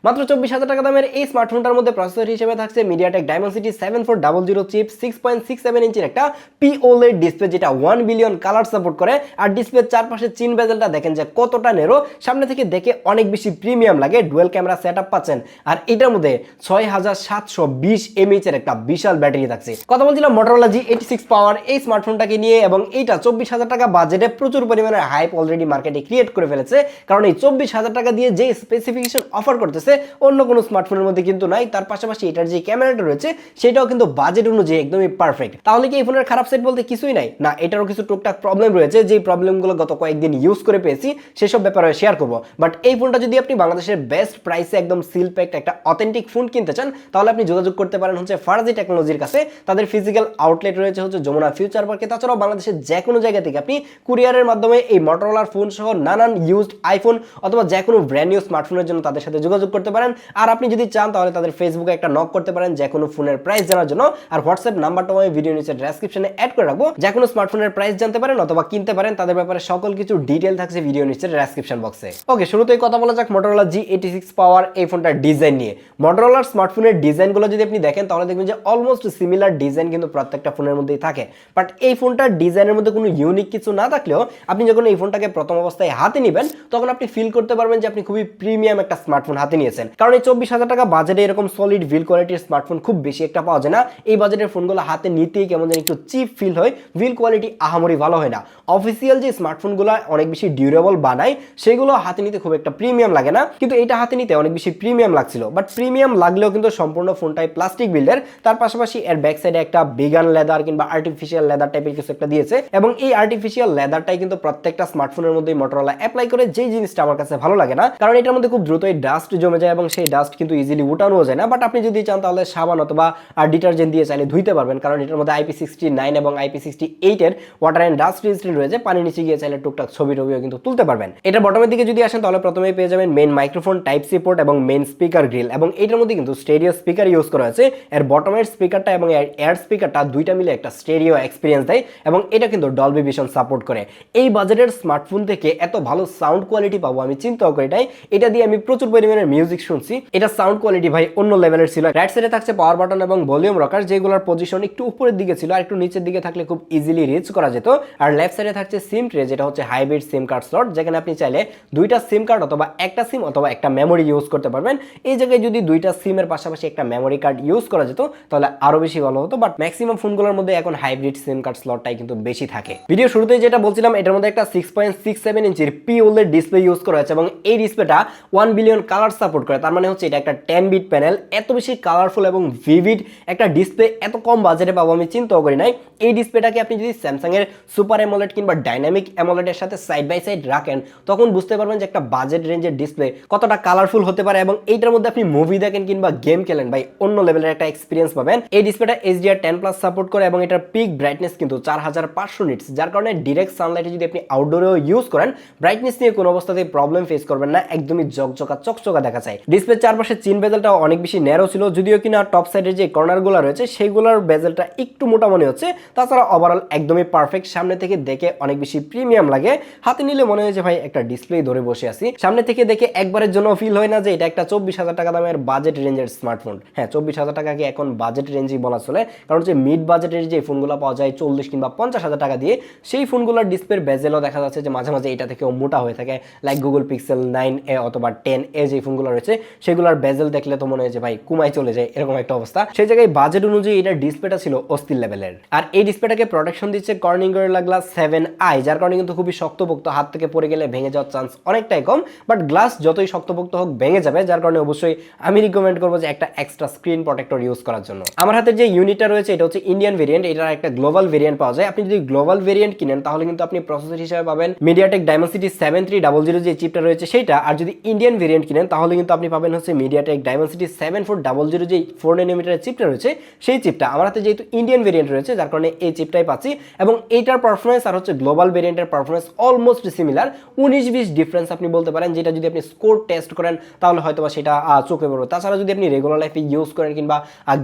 মাত্র 24,000 টাকা দামের এই স্মার্টফোনটার মধ্যে প্রসেসর হিসেবে থাকছে মিডিয়াটেক ডাইমেনসিটি 7400 চিপ 6.67 ইঞ্চির একটা POLED ডিসপ্লে, যেটা 1 বিলিয়ন কালার সাপোর্ট করে। আর ডিসপ্লের চারপাশে চিন বেজেলটা দেখেন যে কতটা নেরো, সামনে থেকে দেখে অনেক বেশি প্রিমিয়াম লাগে। ডুয়েল ক্যামেরা সেটআপ পাচ্ছেন, আর এটার মধ্যে 6720 mAh এর একটা বিশাল ব্যাটারি থাকছে। কথা বলছিলাম Motorola G86 পাওয়ার এই স্মার্টফোনটাকে নিয়ে, এবং এইটা 24,000 টাকা বাজেটে প্রচুর পরিমাণে হাইপ অলরেডি মার্কেটে ক্রিয়েট করে ফেলেছে। কারণ এই 24,000 টাকা দিয়ে যে স্পেসিফিকেশন অফার করতেছে অন্য কোনো স্মার্টফোনের মধ্যে কিন্তু নাই। তার পাশাপাশি এটার যে ক্যামেরাটা রয়েছে সেটাও কিন্তু বাজেট অনুযায়ী একদমই পারফেক্ট। তাহলে কি এই ফোনের খারাপ সাইড বলতে কিছুই নাই? না, এটারও কিছু টুকটাক প্রবলেম রয়েছে, যে প্রবলেমগুলো গত কয়েকদিন ইউজ করে পেয়েছি সেসব ব্যাপারে শেয়ার করব। বাট এই ফোনটা যদি আপনি বাংলাদেশের বেস্ট প্রাইসে একদম সিল প্যাকড একটা অথেন্টিক ফোন কিনতে চান, তাহলে আপনি যোগাযোগ করতে পারেন হচ্ছে ফারাজি টেকনোলজির কাছে। তাদের ফিজিক্যাল আউটলেট রয়েছে হচ্ছে যমুনা ফিউচার পার্কে। তাছাড়াও বাংলাদেশের যে কোনো জায়গা থেকে আপনি কুরিয়ারের মাধ্যমে এই মটোরোলার ফোন সহ নানান ইউজড আইফোন অথবা যে কোনো ব্র্যান্ড নিউ স্মার্টফোনের জন্য তাদের সাথে যোগাযোগ করতে পারেন। আর আপনি যদি চান তাহলে তাদের ফেসবুকে একটা নক করতে পারেন যে কোনো ফোনের প্রাইস জানার জন্য। আর হোয়াটসঅ্যাপ নাম্বারটাও আমি ভিডিও নিচে ডেসক্রিপশনে অ্যাড করে রাখবো, যে কোনো স্মার্টফোনের প্রাইস জানতে পারেন অথবা কিনতে পারেন। তাদের ব্যাপারে সকল কিছু ডিটেল থাকছে ভিডিও নিচে ডেসক্রিপশন বক্সে। ওকে, শুরুতেই কথা বলা যাক Motorola G86 পাওয়ার এই ফোনটার ডিজাইন নিয়ে। Motorola স্মার্টফোনের ডিজাইনগুলো যদি আপনি দেখেন তাহলে দেখবেন যে অলমোস্ট সিমিলার ডিজাইন কিন্তু প্রত্যেকটা ফোনের মধ্যেই থাকে। বাট এই ফোনটার ডিজাইনের মধ্যে কোনো ইউনিক কিছু না থাকলেও আপনি যখন এই ফোনটাকে প্রথম অবস্থায় হাতে নেবেন তখন আপনি ফিল করতে পারবেন যে আপনি খুবই প্রিমিয়াম একটা স্মার্টফোন হাতে নিয়েছেন। কারণ এই 24,000 টাকা বাজেটে এরকম সলিড বিল কোয়ালিটির স্মার্টফোন খুব বেশি একটা পাওয়া যায় না। এই বাজেটের ফোনগুলো হাতে নিতেই কেমন যেন একটু চিপ ফিল হয়, বিল কোয়ালিটি আহামরি ভালো হয় না। অফিসিয়াল যে স্মার্টফোনগুলো অনেক বেশি ডিউরেবল বানায় সেগুলো হাতে নিতে খুব একটা প্রিমিয়াম লাগে না, কিন্তু এটা হাতে নিতে অনেক বেশি প্রিমিয়াম লাগছিল। বাট প্রিমিয়াম লাগলেও কিন্তু সম্পূর্ণ ফোনটাই প্লাস্টিক বিল্ডের। তার পাশাপাশি এর ব্যাক সাইডে একটা বিগান লেদার কিংবা আর্টিফিশিয়াল লেদার টাইপের কিছু একটা দিয়েছে, এবং এই আর্টিফিশিয়াল লেদারটাই কিন্তু প্রত্যেকটা স্মার্টফোনের মধ্যে Motorola অ্যাপ্লাই করে। যেই জিনিসটা আমার কাছে ভালো লাগে না, কারণ এটার মধ্যে খুব দ্রুতই ডাস্ট জমে যায় এবং সেই ডাস্ট কিন্তু ইজিলি উঠানো যায় না। বাট আপনি যদি চান তাহলে সাবান অথবা ডিটারজেন্ট দিয়ে চাইলে ধুইতে পারবেন, কারণ এটার মধ্যে IP69 এবং IP68 এর ওয়াটার অ্যান্ড ডাস্ট রেজিস্ট্যান্ট রয়েছে। পানি নিচে গিয়ে চাইলে টুকটাক ছবি টবিও কিন্তু তুলতে পারবেন। এটা বটমের দিকে যদি আসেন তাহলে প্রথমেই পেয়ে যাবেন main microphone type C port এবং মেইন স্পিকার গ্রিল, এবং এটার মধ্যে কিন্তু স্টেরিও স্পিকার ইউজ করা হয়েছে। এর বটমের স্পিকারটা এবং এয়ার স্পিকারটা দুইটা মিলে একটা স্টেরিও এক্সপিরিয়েন্স দেয়, এবং এটা কিন্তু ডলবি ভিশন সাপোর্ট করে। এই বাজেটের স্মার্টফোন থেকে এত ভালো সাউন্ড কোয়ালিটি পাবো আমি চিন্তাও করি নাই। এটা দিয়ে আমি প্রচুর পরিমাণে মিউজিক শুনছি। এটা সাউন্ড কোয়ালিটি ভাই অন্য লেভেলের ছিল। রাইট সাইডে থাকছে পাওয়ার বাটন এবং ভলিউম রকার, যেগুলোর পজিশন একটু উপরের দিকে ছিল, আর একটু নিচের দিকে থাকলে খুব ইজিলি রিচ করা যেত। আর লেফট সাইডে থাকছে সিম ট্রে, যেটা হচ্ছে হাইব্রিড সিম কার্ড স্লট, যেখানে আপনি চাইলে দুইটা সিম কার্ড অথবা একটা সিম অথবা একটা মেমোরি ইউজ করতে পারবেন। এই জায়গায় যদি দুইটা সিমের পাশাপাশি একটা মেমোরি কার্ড ইউজ করা যেত তাহলে আরো বেশি ভালো হতো। বাট ম্যাক্সিমাম ফোনগুলোর মধ্যে এখন হাইব্রিড সিম কার্ড স্লটটাই কিন্তু বেশি থাকে। ভিডিও শুরুতে যেটা বলছিলাম, এটার মধ্যে একটা 6.67 ইঞ্চির POLED ডিসপ্লে ইউজ করা হয়েছে, এবং এই ডিসপ্লেটা 1 বিলিয়ন কালার সাপোর্ট করে। তার মানে হচ্ছে এটা একটা 10 বিট প্যানেল। এত বেশি কালারফুল এবং ভিভিড একটা ডিসপ্লে এত কম বাজেটে পাবো আমি চিন্তাও করি নাই। এই ডিসপ্লেটাকে আপনি যদি স্যামসাং এর সুপার অ্যামোলেড কিংবা ডাইনামিক অ্যামোলেডের সাথে সাইড বাই সাইড রাখেন তখন বুঝতে পারবেন যে একটা বাজেট রেঞ্জের ডিসপ্লে কতটা কালারফুল হতে পারে, এবং এইটার মধ্যে আপনি মুভি দেখেন কিংবা গেম খেলেন ভাই অন্য লেভেলের একটা এক্সপিরিয়েন্স পাবেন। এই ডিসপ্লেটা HDR10+ সাপোর্ট করে, এবং এটার পিক ব্রাইটনেস কিন্তু 4500 নিটস, যার কারণে ডিরেক্ট সানলাইটে যদি আপনি আউটডোরেও ইউজ করেন ব্রাইটনেস নিয়ে কোনো অবস্থাতেই প্রবলেম ফেস করবেন না, একদমই জকজকা চকচকা দেখা যায়। ডিসপ্লের চারপাশে চিন বেজেলটাও অনেক বেশি ন্যারো ছিল, যদিও কিনা টপ সাইডের যে কর্নারগুলো রয়েছে সেইগুলোর বেজেলটা একটু মোটা মনে হচ্ছে। তাছাড়া ওভারঅল একদমই পারফেক্ট, সামনে থেকে দেখে অনেক বেশি প্রিমিয়াম লাগে। হাতে নিলে মনে হয় যে ভাই একটা ডিসপ্লে ধরে বসে আছি। সামনে থেকে দেখে একবারের জন্য ফিল হয় না যে এটা একটা 24,000 টাকা দামের বাজেট রেঞ্জের স্মার্টফোন। হ্যাঁ, 24,000 টাকাকে এখন বাজেট রেঞ্জই বলা চলে, কারণ যে মিড বাজেটের যে ফোনগুলো পাওয়া যায় 40 কিংবা 50,000 টাকা দিয়ে, সেই ফোনগুলোর ডিসপ্লের বেজেলও দেখা যাচ্ছে যে মাঝে মাঝে এটা থেকেও মোটা হয়ে থাকে। লাইক গুগল পিক্সেল 9a অথবা 10a যে ফোনগুলো রয়েছে সেগুলোর বেজেল দেখলে তো মনে হয় যে ভাই কুমায় চলে যায়, এরকম একটা অবস্থা। সেই জায়গায় বাজেট অনুযায়ী এটার ডিসপ্লেটা ছিল অস্থির লেভেলের। আর এই ডিসপ্লেটাকে প্রোটেকশন দিচ্ছে কর্নিং গরিলা গ্লাস 7i, যার কারণে কিন্তু খুবই শক্তপোক্ত, হাত থেকে পড়ে গেলে ভেঙে যাওয়ার চান্স অনেকটাই কম। বাট গ্লাস যতই শক্তপোক্ত হোক ভেঙে যাবে, যার কারণে অবশ্যই আমি রিকমেন্ড করবো যে একটা এক্সট্রা স্ক্রিন প্রোটেক্টর ইউজ করার জন্য। আমার হাতে যে ইউনিটটা রয়েছে এটা হচ্ছে ইন্ডিয়ান ভেরিয়েন্ট, এটার একটা গ্লোবাল ভেরিয়েন্ট পাওয়া যায়। আপনি যদি গ্লোবাল ভেরিয়েন্ট কিনেন তাহলে কিন্তু আপনি প্রসেসর হিসেবে পাবেন মিডিয়াটেক ডাইমেনসিটি 7300 যে চিপটা রয়েছে সেইটা, আর যদি ইন্ডিয়ান ভেরিয়েন্ট কিনেন তাহলে কিন্তু আপনি পাবেন হচ্ছে মিডিয়াটেক ডাইমেনসিটি 7400 যে 4 ন্যানোমিটারের চিপটা রয়েছে সেই চিপটা। আমার হাতে যেহেতু ইন্ডিয়ান ভেরিয়েন্ট রয়েছে যার কারণে এই চিপটাই পাচ্ছি, এবং এইটার পারফরমেন্স আর হচ্ছে গ্লোবাল ভেরিয়েন্টের পারফরমেন্স অলমোস্ট সিমিলার। 19-20 ডিফারেন্স আপনি বলতে পারেন, যেটা যদি আপনি স্কোর টেস্ট করেন তাহলে হয়তোবা সেটা চোখে পড়বে। তাছাড়া যদি আপনি রেগুলার লাইফে ইউজ করেন কিংবা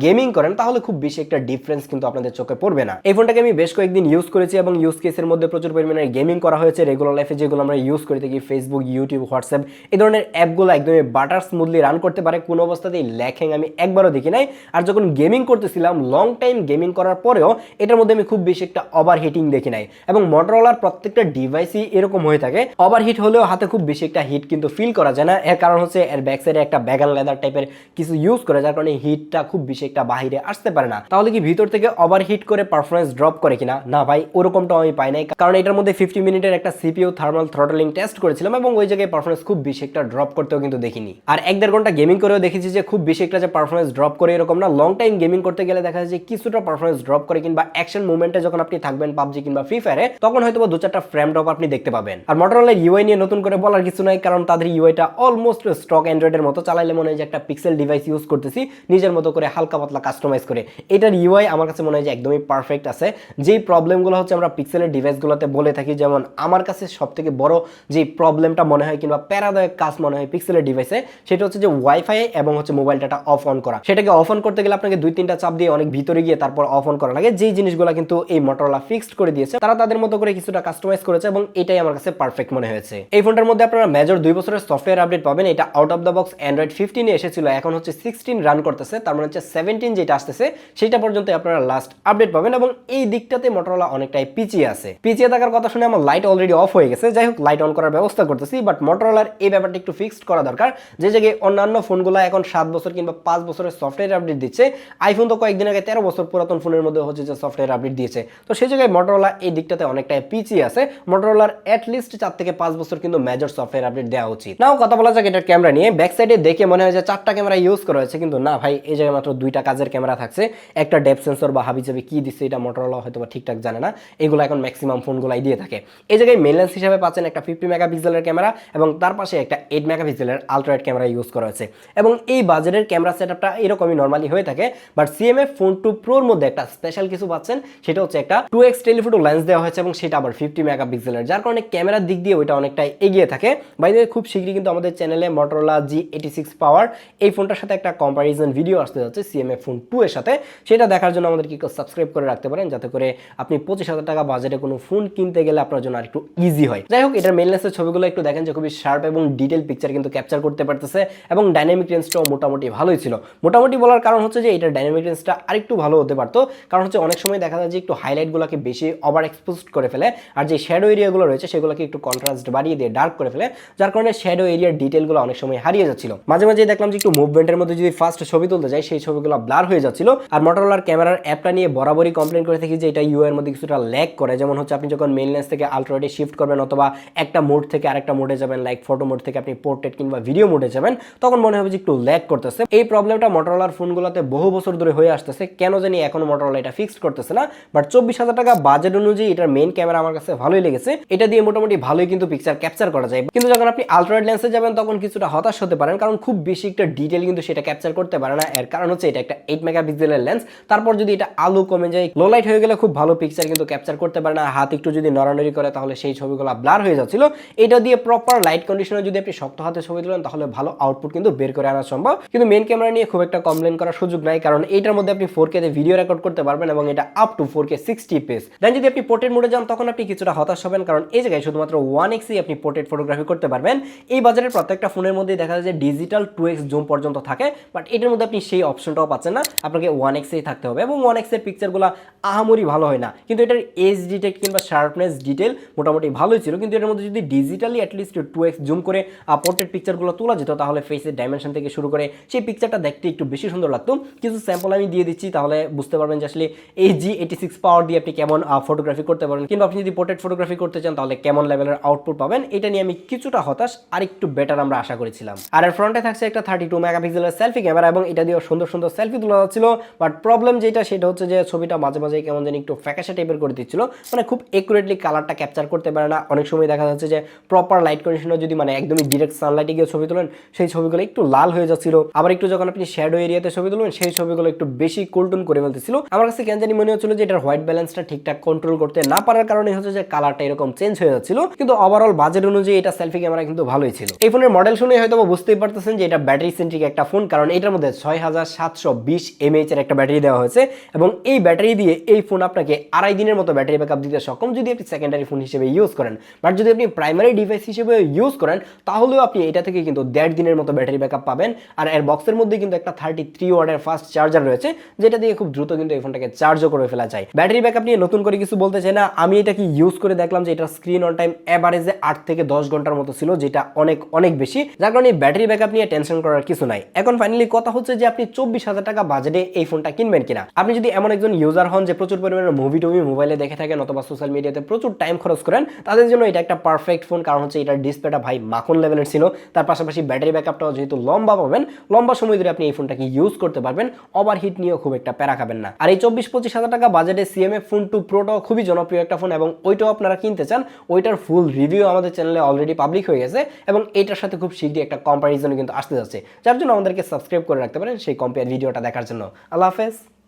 গেমিং করেন তাহলে খুব বেশি একটা ডিফারেন্স কিন্তু আপনাদের চোখে পড়বে না। এই ফোনটাকে আমি বেশ কয়েকদিন ইউজ করেছি এবং ইউজ কেসের মধ্যে প্রচুর পরিমাণে গেমিং করা হয়েছে। রেগুলার লাইফে যেগুলো আমরা ইউজ করে থাকি ফেসবুক, ইউটিউব, হোয়াটসঅ্যাপ এই ধরনের অ্যাপগুলো একদমই বাটার বাটার স্মুথলি রান করতে পারে, কোনো অবস্থাতেই ল্যাগ হ্যাং আমি একবারও দেখি নাই। আর যখন গেমিং করতেছিলাম লং টাইম গেমিং করার পরেও এটার মধ্যে আমি খুব বেশি একটা ওভারহিটিং দেখি নাই। এবং মোটরোলার প্রত্যেকটা ডিভাইসই এরকম হয়ে থাকে, ওভারহিট হলেও হাতে খুব বেশি একটা হিট কিন্তু ফিল করা যায় না। এর কারণ হচ্ছে এর ব্যাক সাইডে একটা ব্যাগান লেদার টাইপের কিছু ইউজ করে, যার কারণে হিটটা খুব বেশি একটা বাহিরে আসতে পারে না। তাহলে কি ভিতর থেকে ওভারহিট করে পারফরমেন্স ড্রপ করে কিনা? না ভাই, ওরকমটাও আমি পাই নাই, কারণ এটার মধ্যে 50 মিনিটের একটা সিপিইউ থার্মাল থ্রটলিং টেস্ট করেছিলাম এবং ওই জায়গায় পারফরমেন্স খুব বেশি একটা ড্রপ করতেও কিন্তু দেখিনি। আর 1-1.5 ঘন্টা গেমিং করেও দেখেছি যে খুব বেশি একটা যে পারফরমেন্স ড্রপ করে এরকম না। লং টাইম গেমিং করতে গেলে দেখা যায় যে কিছুটা পারফরমেন্স ড্রপ করে, কিংবা অ্যাকশন মুভমেন্টে যখন আপনি থাকবেন পাবজি কিংবা ফ্রি ফায়ারে, তখন হয়তো 2-4টা ফ্রেম ড্রপ আপনি দেখতে পাবেন। আর মোটরোলার ইউআই নিয়ে নতুন করে বলার কিছু নাই, কারণ তাদের ইউআইটা অলমোস্ট স্টক অ্যান্ড্রয়েডের মতো, চালাইলে মনে হয় যে একটা পিক্সেল ডিভাইস ইউজ করতেছি নিজের মতো করে হালকা পাতলা কাস্টমাইজ করে। এটার ইউআই আমার কাছে মনে হয় যে একদমই পারফেক্ট আছে। যেই প্রবলেমগুলো হচ্ছে আমরা পিক্সেলের ডিভাইসগুলোতে বলে থাকি, যেমন আমার কাছে সবথেকে বড় যে প্রবলেমটা মনে হয় কিংবা প্যারাদায়ক কাজ মনে হয় পিক্সেলের ডিভাইসে, সেটা হচ্ছে যে ওয়াইফাই এবং হচ্ছে মোবাইল ডাটা অফ অন করা। সেটাকে অফ অন করতে গেলে আপনাকে 2-3টা চাপ দিয়ে অনেক ভিতরে গিয়ে তারপর অফ অন করা লাগে। যেই জিনিসগুলো কিন্তু এই মোটরোলা ফিক্সড করে দিয়েছে, তারা তাদের মতো করে কিছুটা কাস্টমাইজ করেছে এবং এটাই আমার কাছে পারফেক্ট মনে হয়েছে। এই ফোনটার মধ্যে আপনারা মেজর 2 বছরের সফটওয়্যার আপডেট পাবেন। এটা out of the box Android 15 এ এসেছিল, এখন হচ্ছে 16 রান করতেছে, তার মানে হচ্ছে 17 যেটা আসতেছে সেটা পর্যন্ত আপনারা লাস্ট আপডেট পাবেন। এবং এই দিকটাতে মোটরোলা অনেকটাই পিছিয়ে আছে। পিছিয়ে থাকার কথা শুনে আমার লাইট অলরেডি অফ হয়ে গেছে। যাই হোক, লাইট অন করার ব্যবস্থা করতেছি, বাট মোটরোলার এই ব্যাপারটা একটু ফিক্সড করা দরকার। যে জায়গায় অন্যান্য ফোনগুলো এখন 7 বছর কিংবা 5 বছরের সফটওয়্যার আপডেট দিচ্ছে, আইফোন তো কয়েকদিন আগে 13 বছর পুরাতন ফোনের মধ্যে হচ্ছে যে সফটওয়্যার আপডেট দিয়েছে। তো সেই জায়গায় মোটরোলা এই দিকটাতে অনেকটাই পিছিয়ে আছে। মোটরোলার অ্যাটলিস্ট 4 থেকে 5 বছর কিন্তু মেজর সফটওয়্যার আপডেট দেওয়া উচিত। নাও কথা বলা যাক এটার ক্যামেরা নিয়ে। ব্যাক সাইডে দেখে মনে হয় যে 4টা ক্যামেরা ইউজ করা হয়েছে, কিন্তু না ভাই, এই জায়গায় মাত্র 2টা কাজের ক্যামেরা থাকছে। একটা ডেপথ সেন্সর বা হাবিজাবি কি দিচ্ছে এটা মোটরোলা হয়তো ঠিকঠাক জানে না, এগুলো এখন ম্যাক্সিমাম ফোনগুলাই দিয়ে থাকে। এই জায়গায় মেইন লেন্স হিসেবে পাচ্ছেন একটা 50 মেগাপিক্সেলের ক্যামেরা এবং তার পাশে একটা 8 মেগাপিক্সেলের আলট্রা ওয়াইড ক্যামেরা ইউজ করা হয়েছে। এবং এই বাজেটের ক্যামেরা সেটআপটা এরকমই নরমালি হয়ে থাকে, বাট সিএমএফ ফোন 2 প্রোর মধ্যে একটা স্পেশাল কিছু পাচ্ছেন, সেটা হচ্ছে একটা 2x টেলিফোটো লেন্স দেওয়া হয়েছে এবং সেটা আবার 50 মেগাপিক্সেলের, যার কারণে ক্যামেরার দিক দিয়ে ওইটা অনেকটাই এগিয়ে থাকে। বাই দ্য ওয়ে, খুব শীঘ্রই কিন্তু আমাদের চ্যানেলে মোটরোলা G86 পাওয়ার এই ফোনটার সাথে একটা কম্পারিজন ভিডিও আসতে যাচ্ছে সিএমএফ ফোন 2 এর সাথে। সেটা দেখার জন্য আমাদেরকে একটু সাবস্ক্রাইব করে রাখতে পারেন, যাতে করে আপনি 25,000 টাকা বাজেটে কোনো ফোন কিনতে গেলে আপনার জন্য আর একটু ইজি হয়। যাই হোক, এটার মেইন লেন্সের ছবিগুলো একটু দেখেন যে খুবই শার্প এবং ডিটেল পিকচার কিন্তু ক্যাপচার করতে পারতেছে এবং ডাইনামিক রেঞ্জটাও মোটামুটি ভালোই ছিল। মোটামুটি বলার কারণ হচ্ছে যে এটার ডাইনামিক রেঞ্জটা আরেকটু ভালো হতে পারতো, কারণ হচ্ছে অনেক সময় দেখা যায় যে একটু হাইলাইটগুলোকে বেশি ওভার এক্সপোজড করে ফেলে, আর যে শ্যাডো এরিয়াগুলো রয়েছে সেগুলোকে একটু কন্ট্রাস্ট বাড়িয়ে দিয়ে ডার্ক করে ফেলে, যার কারণে শ্যাডো এরিয়ার ডিটেলগুলো অনেক সময় হারিয়ে যাচ্ছিল। মাঝে মাঝে দেখলাম যে একটু মুভমেন্টের মধ্যে যদি ফার্স্ট ছবি তুলতে যাই সেই ছবিগুলো ব্লার হয়ে যাচ্ছিল। আর মোটরোলার ক্যামেরার অ্যাপটা নিয়ে বরাবরই কমপ্লেন করে থাকি যে এটা ইউ এর মধ্যে কিছুটা ল্যাগ করে। যেমন হচ্ছে আপনি যখন মেইন লেন্স থেকে আলট্রা ওয়াইডে শিফট করবেন অথবা একটা মোড থেকে আরেকটা মোডে যাবেন, লাইক ফটো মোড থেকে আপনি পোর্ট্রেট কিংবা ভিডিও মোডে যাবেন, তখন মনে হবে যে একটু ল্যাগ করতেছে। এই প্রবলেমটা মোটরোলার ফোনগুলোতে বহু বছর ধরে হয়ে আসতেছে, কেন জানি এখনো মোটরোলা এটা ফিক্সড করতেছে না। বাট 24,000 টাকা বাজেট অনুযায়ী এটার মেইন ক্যামেরা আমার কাছে ভালোই লেগেছে। এটা দিয়ে মোটামুটি ভালোই কিন্তু পিকচার ক্যাপচার করা যায়। কিন্তু যখন আপনি আলট্রা ওয়াইড লেন্সে যাবেন তখন কিছুটা হতাশ হতে পারেন, কারণ খুব বেশি একটা ডিটেল কিন্তু সেটা ক্যাপচার করতে পারে না। এর কারণ হচ্ছে এটা একটা 8 মেগাপিক্সেলের লেন্স, তারপর যদি এটা আলো কমে যায়, লো লাইট হয়ে গেলে খুব ভালো পিকচার কিন্তু ক্যাপচার করতে পারে না। হাত একটু যদি নড়ানড়ি করে তাহলে সেই ছবিগুলো ব্লার হয়ে যাচ্ছিল। এটা দিয়ে প্রপার লাইট কন্ডিশনে যদি আপনি শক্ত হাতে ছবি তোলেন তাহলে ভালো আউটপুট কিন্তু বের করে আনা সম্ভব। কিন্তু মেইন ক্যামেরা নিয়ে খুব একটা কমপ্লেন করার সুযোগ নাই, কারণ এটার মধ্যে আপনি 4K তে ভিডিও রেকর্ড করতে পারবেন এবং এটা আপ টু 4K 60 fps। দেন যদি আপনি পোর্ট্রেট মোডে যান তখন আপনি কিছুটা হতাশ হবেন, কারণ এই জায়গায় শুধুমাত্র 1x এই আপনি পোর্ট্রেট ফটোগ্রাফি করতে পারবেন। এই বাজারের প্রত্যেকটা ফোনের মধ্যে দেখা যায় যে ডিজিটাল 2x জুম পর্যন্ত থাকে, বাট এটার মধ্যে আপনি সেই অপশনটাও পাচ্ছেন না, আপনাকে 1x এই থাকতে হবে এবং 1x এর পিকচারগুলো আহামরি ভালো হয় না। কিন্তু এটার এজ ডিটেক্ট কিংবা শার্পনেস ডিটেল মোটামুটি ভালোই ছিল, কিন্তু এটার মধ্যে যদি ডিজিটালি অ্যাটলিস্ট 2x জুম করে পোর্ট্রেট পিকচারগুলো তোলা যেত তাহলে ফেসের ডাইমেনশন থেকে শুরু করে সেই পিকচারটা দেখতে একটু বেশি সুন্দর লাগতো। কিছু স্যাম্পল আমি দিয়ে দিচ্ছি, তাহলে বুঝতে পারবেন যে আসলে এই G86 পাওয়ার দিয়ে আপনি কেমন ফটোগ্রাফি করতে পারেন, কিংবা আপনি যদি পোর্ট্রেট ফটোগ্রাফি করতে চান তাহলে কেমন লেভেলের আউটপুট পাবেন। এটা নিয়ে আমি কিছুটা হতাশ, আর একটু বেটার আমরা আশা করেছিলাম। আর এর ফ্রন্টে থাকছে একটা 32 মেগাপিক্সেলের সেলফি ক্যামেরা এবং এটা দিয়ে সুন্দর সুন্দর সেলফি তোলা যাচ্ছিল। বাট প্রবলেম যেটা সেটা হচ্ছে যে ছবিটা মাঝে মাঝে কেমন যেন একটু ফ্যাকাশে টাইপের করে দিচ্ছিল, মানে খুব একুরেটলি কালারটা ক্যাপচার করতে পারে না। অনেক সময় দেখা যাচ্ছে যে প্রপার লাইট কন্ডিশনে যদি মানে একদমই ডিরেক্ট সানলাইটে গিয়ে ছবি তোলেন সেই ছবিগুলো একটু লাল হয়ে যাচ্ছিল, আবার একটু যখন আপনি শ্যাডো এরিয়াতে ছবি তুলবেন সেই ছবিগুলো একটু বেশি কোল্টন করে ফেলতেছিল। আমার কাছে কেন জানি মনে হচ্ছিল যে এটার হোয়াইট ব্যালেন্সটা ঠিকঠাক কন্ট্রোল করতে না পারার কারণে হচ্ছে যে কালারটা এরকম চেঞ্জ হয়ে যাচ্ছিল। কিন্তু ওভারঅল বাজেট অনুযায়ী এটা সেলফি ক্যামেরা কিন্তু ভালোই ছিল। এই ফোনের মডেল শুনে হয়তো বুঝতেই পারতেছেন যে এটা ব্যাটারি সেন্ট্রিক একটা ফোন, কারণ এটার মধ্যে 6720 mAh এর একটা ব্যাটারি দেওয়া হয়েছে এবং এই ব্যাটারি দিয়ে এই ফোন আপনাকে 2.5 দিনের মতো ব্যাটারি ব্যাকআপ দিতে সক্ষম যদি আপনি সেকেন্ডারি ফোন হিসেবে ইউজ করেন। বাট যদি আপনি প্রাইমারি ডিভাইস হিসেবে ইউজ করেন তাহলেও আপনি এটা থেকে কিন্তু 1.5 দিনের মতো ব্যাটারি ব্যাকআপ পাবেন। আর এর বক্সের মধ্যে কিন্তু একটা 33 ওয়াটের ফাস্ট চার্জার রয়েছে, যেটা দিয়ে খুব দ্রুত কিন্তু এই ফোনটাকে চার্জও করে ফেলা যায়। ব্যাটারি ব্যাকআপ নিয়ে নতুন করে কিছু বলতে চাই না, আমি এটা কি ইউজ করে দেখলাম যে এটার স্ক্রিন অন টাইম এভারেজে 8 থেকে 10 ঘন্টার মতো ছিল, যেটা অনেক অনেক বেশি, যার কারণে ব্যাটারি ব্যাকআপ নিয়ে টেনশন করার কিছু নাই। এখন ফাইনালি কথা হচ্ছে যে আপনি 24,000 টাকা বাজেটে এই ফোনটা কিনবেন কিনা। আপনি যদি এমন একজন ইউজার হন যে প্রচুর পরিমাণে মুভি টুভি মোবাইলে দেখে থাকেন অথবা সোশ্যাল মিডিয়াতে প্রচুর টাইম খরচ করেন, তাদের জন্য এটা একটা পারফেক্ট ফোন। কারণ হচ্ছে এটার ডিসপ্লেটা ভাই মাখন লেভেলের ছিল, তার পাশাপাশি ব্যাটারি ব্যাকআপটাও যেহেতু লম্বা পাবেন, লম্বা সময় ধরে আপনি এই ফোনটাকে ইউজ করতে পারবেন, ওভারহিট নিয়েও খুব একটা প্যারা খাবেন না। আর এই 24-25,000 টাকা বাজেটে CMA ফোন 2 প্রোটাও খুবই জনপ্রিয় একটা ফোন, এবং ওইটাও আপনারা কিনতে চান, ওইটার ফুল রিভিউ আমাদের চ্যানেলে অলরেডি পাবলিক হয়ে গেছে, এবং এইটার সাথে খুব শীঘ্রই একটা কম্পারিজনও কিন্তু আসতে যাচ্ছে, যার জন্য আমাদেরকে সাবস্ক্রাইব করে রাখতে পারেন সেই কম্পেয়ার ভিডিওটা দেখার জন্য। আল্লাহ হাফেজ।